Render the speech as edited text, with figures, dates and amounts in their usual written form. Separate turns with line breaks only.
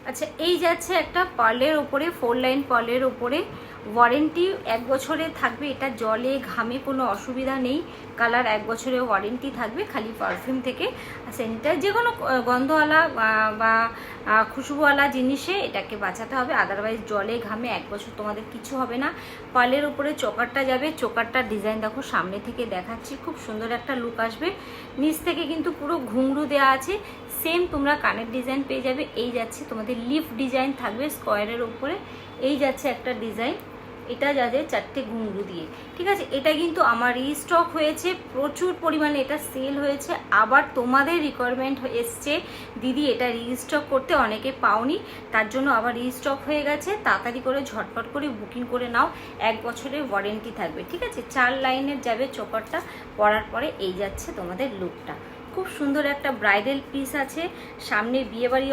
আচ্ছা, এই যাচ্ছে একটা পার্লের ওপরে, 4 লাইন পার্লের ওপরে, ওয়ারেন্টি 1 বছরে থাকবে। এটা জলে ঘামে কোনো অসুবিধা নেই। কালার 1 বছরের ওয়ারেন্টি থাকবে, খালি পারফিউম থেকে সেন্টার যে কোনো গন্ধওয়ালা বা খুশবুওয়ালা জিনিসে এটাকে বাঁচাতে হবে। আদারওয়াইজ জলে ঘামে 1 বছর তোমাদের কিছু হবে না। পার্লের উপরে চোকারটা যাবে, চোকারটার ডিজাইন দেখো, সামনে থেকে দেখাচ্ছি, খুব সুন্দর একটা লুক আসবে। নিচ থেকে কিন্তু পুরো ঘুংরু দেওয়া আছে, সেম তোমরা কানের ডিজাইন পেয়ে যাবে। এই যাচ্ছে তোমাদের লিফ ডিজাইন থাকবে স্কোয়ারের উপরে, এই যাচ্ছে একটা ডিজাইন, এটা যাবে 4টে ঘুংরু দিয়ে। ঠিক আছে, এটা কিন্তু আমার রিস্টক হয়েছে প্রচুর পরিমাণে, এটা সেল হয়েছে, আবার তোমাদের রিকোয়ারমেন্ট এসছে দিদি এটা রিস্টক করতে, অনেকে পাওনি, তার জন্য আবার রিস্টক হয়ে গেছে। তাড়াতাড়ি করে ঝটপট করে বুকিং করে নাও, 1 বছরের ওয়ারেন্টি থাকবে। ঠিক আছে, 4 লাইনের যাবে চোকারটা, পরার পরে এই যাচ্ছে তোমাদের লুকটা। খুব সুন্দর একটা ব্রাইডাল পিস আছে, সামনে বিয়েবাড়ি